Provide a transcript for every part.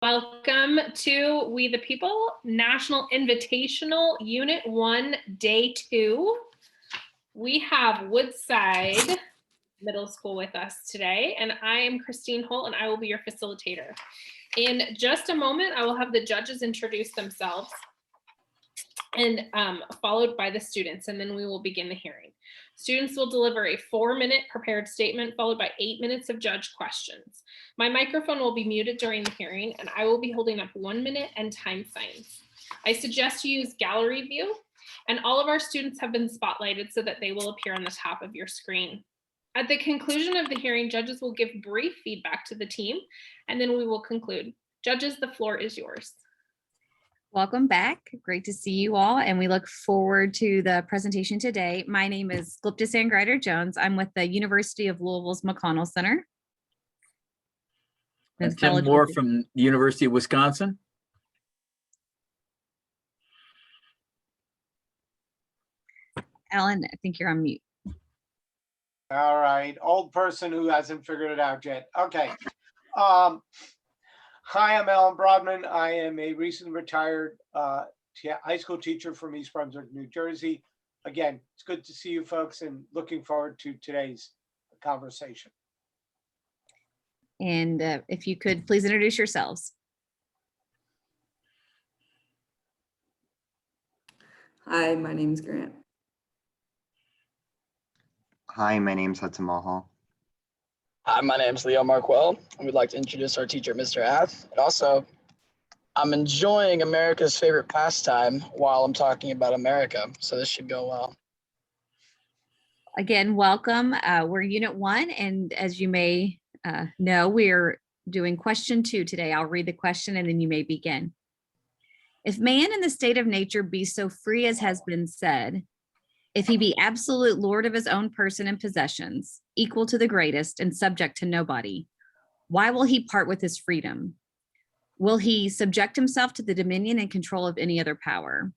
Welcome to We the People National Invitational Unit 1, Day 2. We have Woodside Middle School with us today, and I am Christine Holt, and I will be your facilitator. In just a moment, I will have the judges introduce themselves and followed by the students, and then we will begin the hearing. Students will deliver a 4-minute prepared statement followed by 8 minutes of judge questions. My microphone will be muted during the hearing, and I will be holding up 1 minute and time signs. I suggest you use gallery view, and all of our students have been spotlighted so that they will appear on the top of your screen. At the conclusion of the hearing, judges will give brief feedback to the team, and then we will conclude. Judges, the floor is yours. Welcome back. Great to see you all, and we look forward to the presentation today. My name is Glyptis Grider-Jones. I'm with the University of Louisville's McConnell Center. And Tim Moore from the University of Wisconsin. Alan, I think you're on mute. All right, old person who hasn't figured it out yet. Okay. Hi, I'm Alan Broadman. I am a recently retired high school teacher from East Brunswick, New Jersey. Again, it's good to see you folks and looking forward to today's conversation. And if you could please introduce yourselves. Hi, my name is Grant. Hi, my name's Hudson Mulhall. Hi, my name is Leo Markwell, and we'd like to introduce our teacher, Mr. Ath. And also, I'm enjoying America's favorite pastime while I'm talking about America, so this should go well. Again, welcome. We're Unit 1, and as you may know, we're doing question 2 today. I'll read the question and then you may begin. If man in the state of nature be so free as has been said, if he be absolute lord of his own person and possessions, equal to the greatest and subject to nobody, why will he part with his freedom? Will he subject himself to the dominion and control of any other power?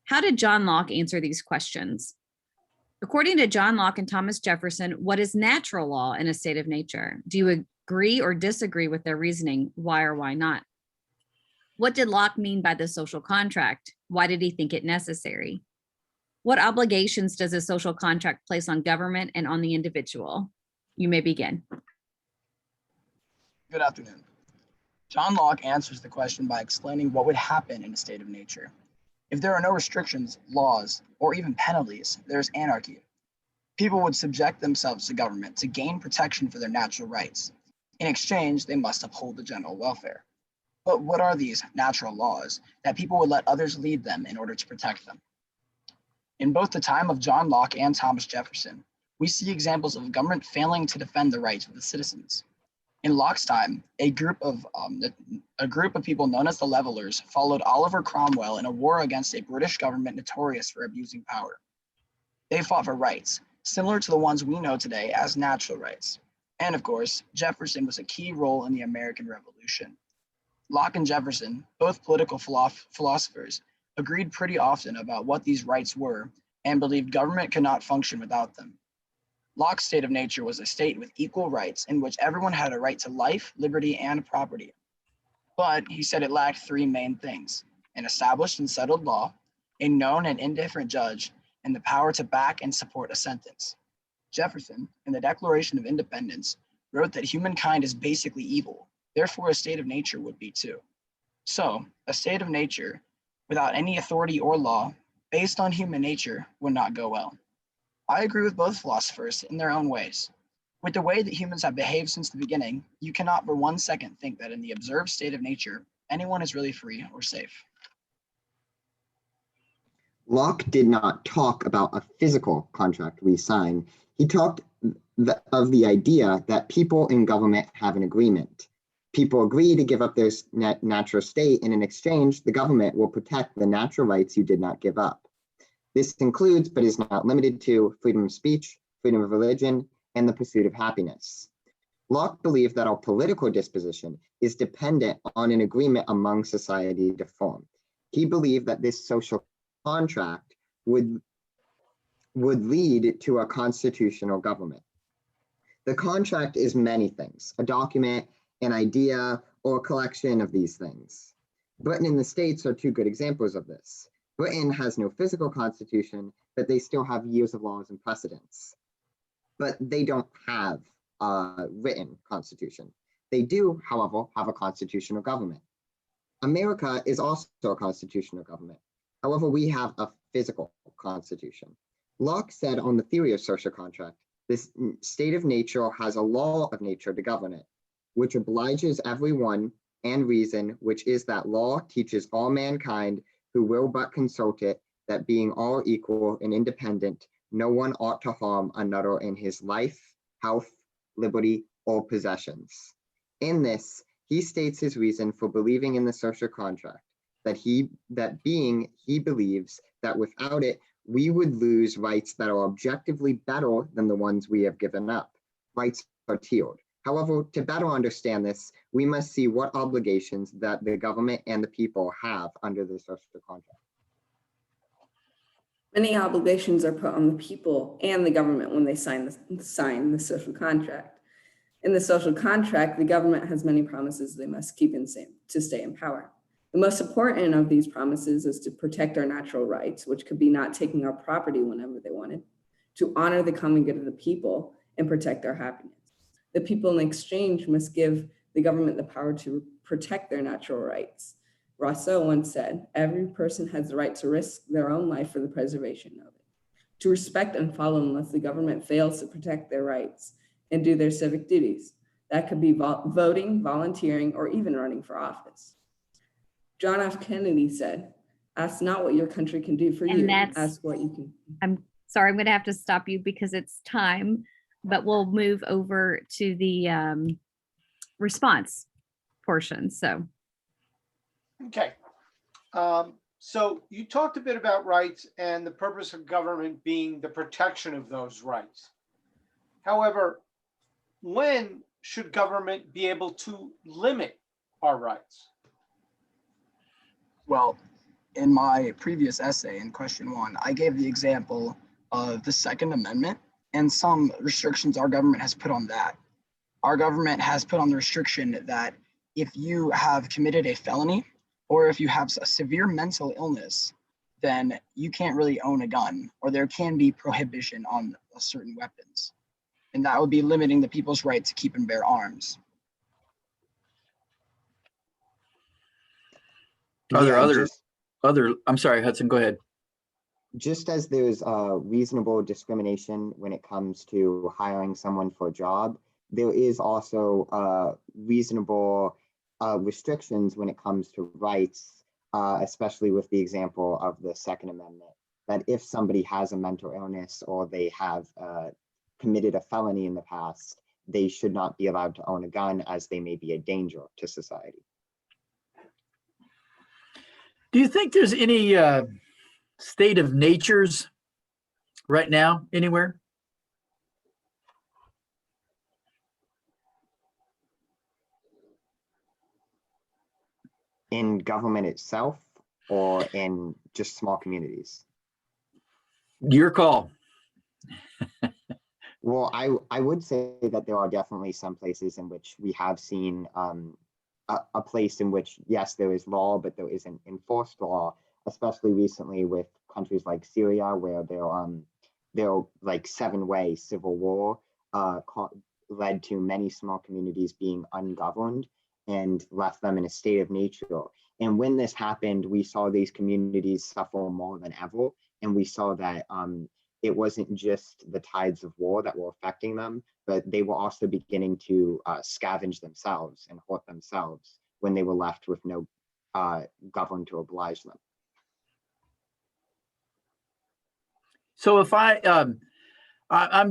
How did John Locke answer these questions? According to John Locke and Thomas Jefferson, what is natural law in a state of nature? Do you agree or disagree with their reasoning? Why or why not? What did Locke mean by the social contract? Why did he think it necessary? What obligations does a social contract place on government and on the individual? You may begin. Good afternoon. John Locke answers the question by explaining what would happen in a state of nature. If there are no restrictions, laws, or even penalties, there's anarchy. People would subject themselves to government to gain protection for their natural rights. In exchange, they must uphold the general welfare. But what are these natural laws that people would let others lead them in order to protect them? In both the time of John Locke and Thomas Jefferson, we see examples of government failing to defend the rights of the citizens. In Locke's time, a group of people known as the Levelers followed Oliver Cromwell in a war against a British government notorious for abusing power. They fought for rights, similar to the ones we know today as natural rights. And of course, Jefferson was a key role in the American Revolution. Locke and Jefferson, both political philosophers, agreed pretty often about what these rights were and believed government could not function without them. Locke's state of nature was a state with equal rights in which everyone had a right to life, liberty, and property. But he said it lacked 3 main things: an established and settled law, a known and indifferent judge, and the power to back and support a sentence. Jefferson, in the Declaration of Independence, wrote that humankind is basically evil, therefore a state of nature would be too. So, a state of nature without any authority or law, based on human nature, would not go well. I agree with both philosophers in their own ways. With the way that humans have behaved since the beginning, you cannot for 1 second think that in the observed state of nature, anyone is really free or safe. Locke did not talk about a physical contract we sign. He talked of the idea that people in government have an agreement. People agree to give up their natural state, and in exchange, the government will protect the natural rights you did not give up. This includes, but is not limited to, freedom of speech, freedom of religion, and the pursuit of happiness. Locke believed that our political disposition is dependent on an agreement among society to form. He believed that this social contract would lead to a constitutional government. The contract is many things: a document, an idea, or a collection of these things. Britain and the States are two good examples of this. Britain has no physical constitution, but they still have years of laws and precedents. But they don't have a written constitution. They do, however, have a constitutional government. America is also a constitutional government. However, we have a physical constitution. Locke said on the theory of social contract, this state of nature has a law of nature to govern it, which obliges everyone and reason, which is that law teaches all mankind who will but consult it, that being all equal and independent, no one ought to harm another in his life, health, liberty, or possessions. In this, he states his reason for believing in the social contract, that being he believes that without it, we would lose rights that are objectively better than the ones we have given up. Rights are tiered. However, to better understand this, we must see what obligations that the government and the people have under the social contract. Many obligations are put on the people and the government when they sign the social contract. In the social contract, the government has many promises they must keep to stay in power. The most important of these promises is to protect our natural rights, which could be not taking our property whenever they wanted, to honor the common good of the people, and protect our happiness. The people in exchange must give the government the power to protect their natural rights. Rousseau once said, every person has the right to risk their own life for the preservation of it, to respect and follow unless the government fails to protect their rights and do their civic duties. That could be voting, volunteering, or even running for office. John F. Kennedy said, ask not what your country can do for you, ask what you can. I'm sorry, I'm going to have to stop you because it's time, but we'll move over to the response portion. So. Okay. So you talked a bit about rights and the purpose of government being the protection of those rights. However, when should government be able to limit our rights? Well, in my previous essay in question 1, I gave the example of the Second Amendment and some restrictions our government has put on that. Our government has put on the restriction that if you have committed a felony or if you have a severe mental illness, then you can't really own a gun, or there can be prohibition on certain weapons. And that would be limiting the people's right to keep and bear arms. Are there Yeah, other, I'm sorry, Hudson, go ahead. just as there's reasonable discrimination when it comes to hiring someone for a job, there is also reasonable restrictions when it comes to rights, especially with the example of the Second Amendment, that if somebody has a mental illness or they have committed a felony in the past, they should not be allowed to own a gun as they may be a danger to society. Do you think there's any state of natures right now anywhere? In government itself or in just small communities? Your call. Well, I would say that there are definitely some places in which we have seen a place in which, yes, there is law, but there isn't enforced law, especially recently with countries like Syria, where their like 7-way civil war led to many small communities being ungoverned and left them in a state of nature. And when this happened, we saw these communities suffer more than ever. And we saw that it wasn't just the tides of war that were affecting them, but they were also beginning to scavenge themselves and hurt themselves when they were left with no government to oblige them. So if I'm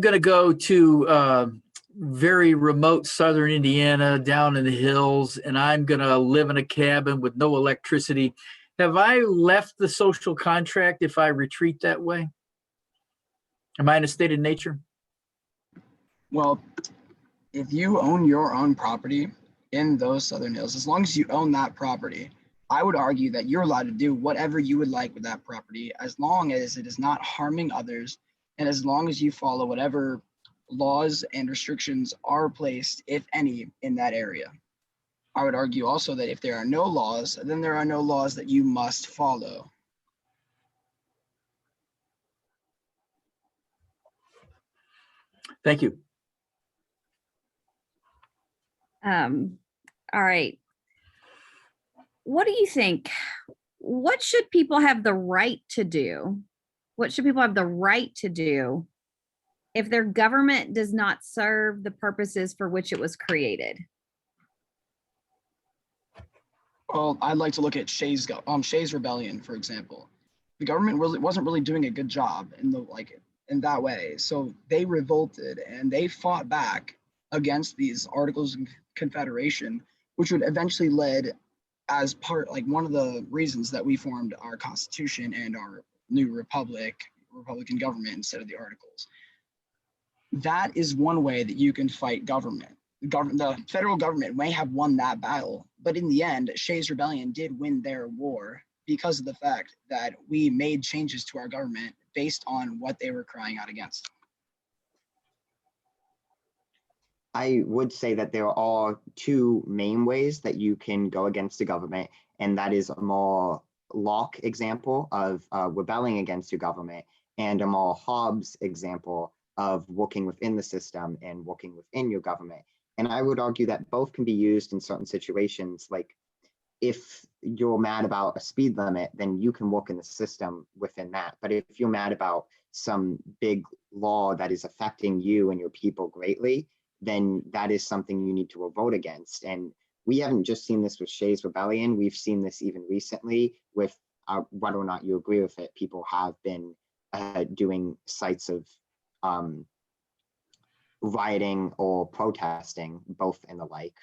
going to go to very remote southern Indiana, down in the hills, and I'm going to live in a cabin with no electricity, have I left the social contract if I retreat that way? Am I in a state of nature? Well, if you own your own property in those southern hills, as long as you own that property, I would argue that you're allowed to do whatever you would like with that property, as long as it is not harming others, and as long as you follow whatever laws and restrictions are placed, if any, in that area. I would argue also that if there are no laws, then there are no laws that you must follow. Thank you. All right. What do you think? What should people have the right to do? What should people have the right to do if their government does not serve the purposes for which it was created? Well, I'd like to look at Shays Rebellion, for example. The government wasn't really doing a good job in that way. So they revolted and they fought back against these Articles of Confederation, which would eventually led as one of the reasons that we formed our Constitution and our new Republican government instead of the Articles. That is one way that you can fight government. The federal government may have won that battle, but in the end, Shays Rebellion did win their war because of the fact that we made changes to our government based on what they were crying out against. I would say that there are two main ways that you can go against the government, and that is a more Locke example of rebelling against your government, and a more Hobbes example of working within the system and working within your government. And I would argue that both can be used in certain situations. Like if you're mad about a speed limit, then you can work in the system within that. But if you're mad about some big law that is affecting you and your people greatly, then that is something you need to vote against. And we haven't just seen this with Shays Rebellion. We've seen this even recently with whether or not you agree with it. People have been doing sites of rioting or protesting, both and the like,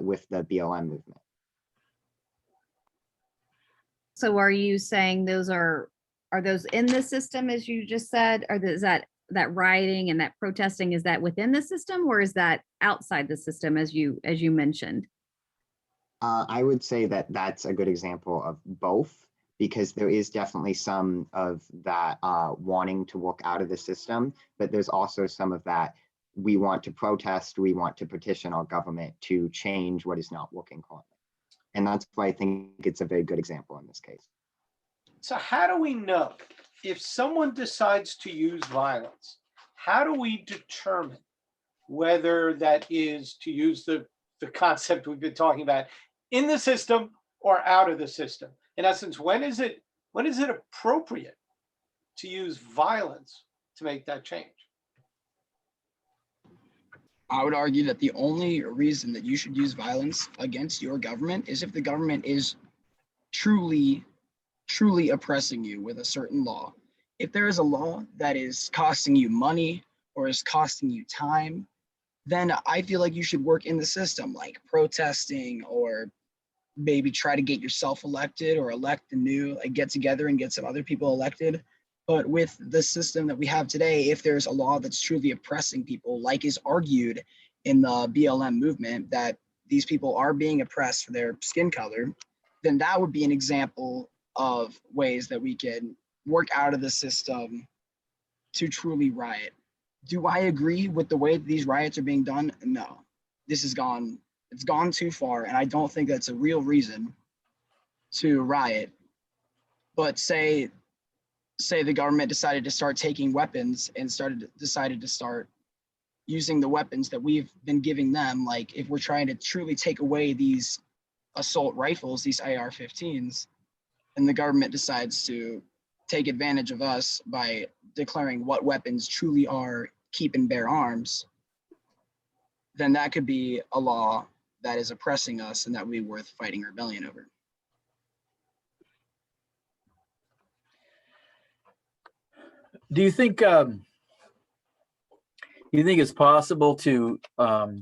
with the BLM movement. So are you saying those are those in the system, as you just said? Or is that rioting and that protesting, is that within the system or is that outside the system, as you mentioned? I would say that that's a good example of both, because there is definitely some of that wanting to work out of the system, but there's also some of that we want to protest, we want to petition our government to change what is not working currently. And that's why I think it's a very good example in this case. So how do we know if someone decides to use violence? How do we determine whether that is, to use the concept we've been talking about, in the system or out of the system? In essence, when is it appropriate to use violence to make that change? I would argue that the only reason that you should use violence against your government is if the government is truly oppressing you with a certain law. If there is a law that is costing you money or is costing you time, then I feel like you should work in the system, like protesting, or maybe try to get yourself elected or elect a new, like get together and get some other people elected. But with the system that we have today, if there's a law that's truly oppressing people, like is argued in the BLM movement, that these people are being oppressed for their skin color, then that would be an example of ways that we can work out of the system to truly riot. Do I agree with the way that these riots are being done? No. It's gone too far, and I don't think that's a real reason to riot. But say the government decided to start taking weapons and decided to start using the weapons that we've been giving them, like if we're trying to truly take away these assault rifles, these AR-15s, and the government decides to take advantage of us by declaring what weapons truly are keep and bear arms, then that could be a law that is oppressing us and that would be worth fighting rebellion over. Do you think it's possible to well,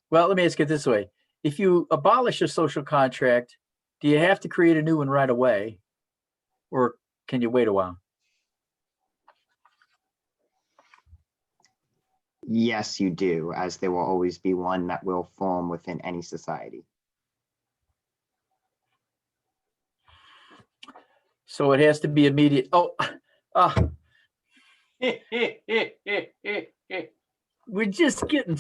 let me ask it this way. If you abolish a social contract, do you have to create a new one right away, or can you wait a while? Yes, you do, as there will always be one that will form within any society. So it has to be immediate. We're just getting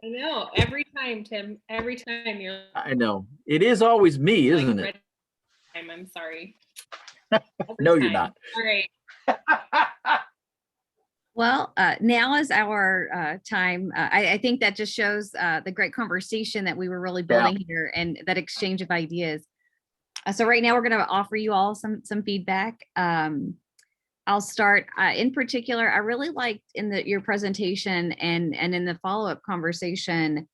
I know. Every time, Tim. Every time you're I know. It is always me, like isn't it? red time. I'm sorry. No, you're Every time. not. All right. Well, now is our time. I think that just shows the great conversation that we were really building here and that exchange of ideas. So right now we're going to offer you all some feedback. I'll start in particular. I really liked in your presentation and in the follow-up conversation,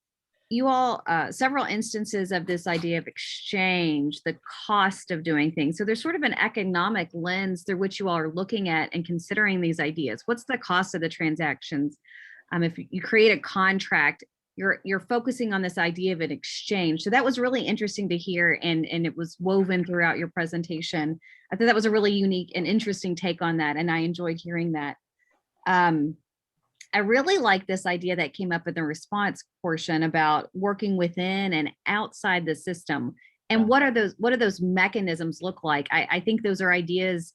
you all, several instances of this idea of exchange, the cost of doing things. So there's sort of an economic lens through which you all are looking at and considering these ideas. What's the cost of the transactions? If you create a contract, you're focusing on this idea of an exchange. So that was really interesting to hear, and it was woven throughout your presentation. I thought that was a really unique and interesting take on that, and I enjoyed hearing that. I really like this idea that came up in the response portion about working within and outside the system. And what are those mechanisms look like? I think those are ideas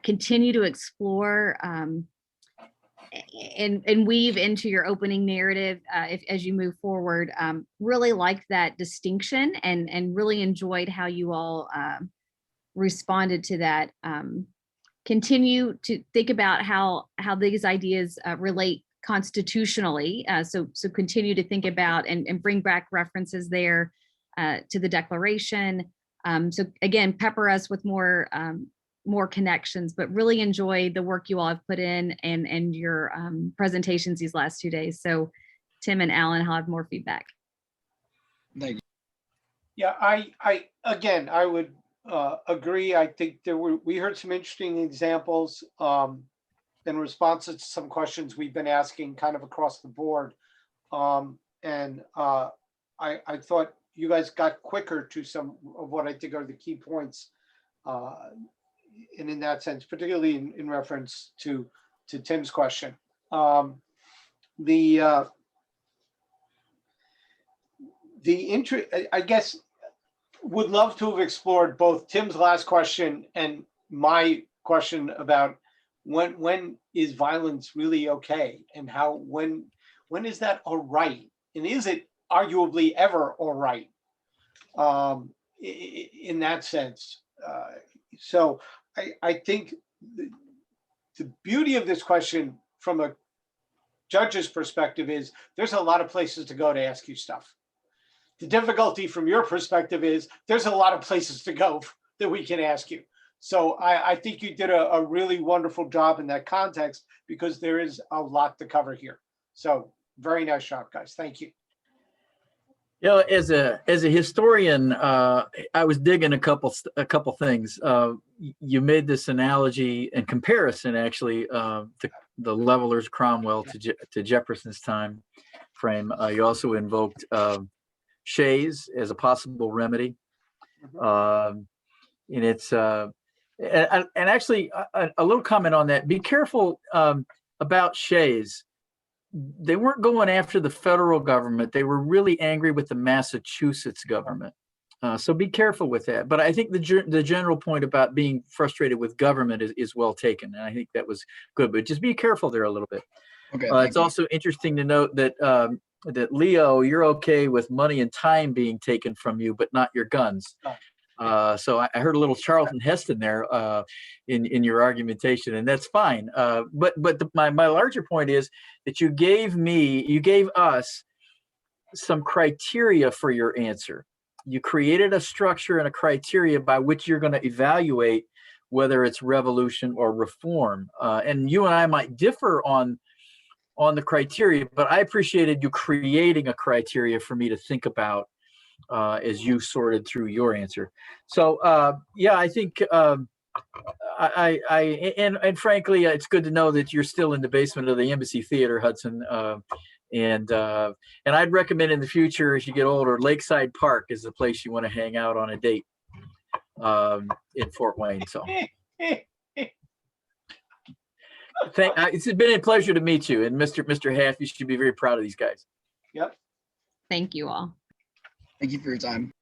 continue to explore and weave into your opening narrative as you move forward. Really liked that distinction and really enjoyed how you all responded to that. Continue to think about how these ideas relate constitutionally. So continue to think about and bring back references there to the Declaration. So again, pepper us with more connections, but really enjoyed the work you all have put in and your presentations these last 2 days. So Tim and Alan, I'll have more feedback. Thank you. Yeah, I would agree. I think we heard some interesting examples in responses to some questions we've been asking kind of across the board. I thought you guys got quicker to some of what I think are the key points. And in that sense, particularly in reference to Tim's question. I guess would love to have explored both Tim's last question and my question about when is violence really okay, and when is that all right, and is it arguably ever all right in that sense. So I think the beauty of this question from a judge's perspective is there's a lot of places to go to ask you stuff. The difficulty from your perspective is there's a lot of places to go that we can ask you. So I think you did a really wonderful job in that context, because there is a lot to cover here. So very nice job, guys. Thank you. You know, as a historian, I was digging a couple things. You made this analogy and comparison, actually, to the levelers Cromwell to Jefferson's time frame. You also invoked shays as a possible remedy, and it's and actually a little comment on that. Be careful about shays. They weren't going after the federal government. They were really angry with the Massachusetts government. So be careful with that. But I think the general point about being frustrated with government is well taken. And I think that was good, but just be careful there a little bit. Okay. It's also interesting to note that that Leo, you're okay with money and time being taken from you, but not your guns. So I heard a little Charlton Heston there in your argumentation, and that's fine. But my larger point is that you gave us some criteria for your answer. You created a structure and a criteria by which you're going to evaluate whether it's revolution or reform. And you and I might differ on the criteria, but I appreciated you creating a criteria for me to think about as you sorted through your answer. So yeah, I think and frankly, it's good to know that you're still in the basement of the Embassy Theater, Hudson. And I'd recommend in the future, as you get older, Lakeside Park is the place you want to hang out on a date in Fort Wayne. So it's been a pleasure to meet you, and Mr. Half, you should be very proud of these guys. Yep. Thank you all. Thank you for your time.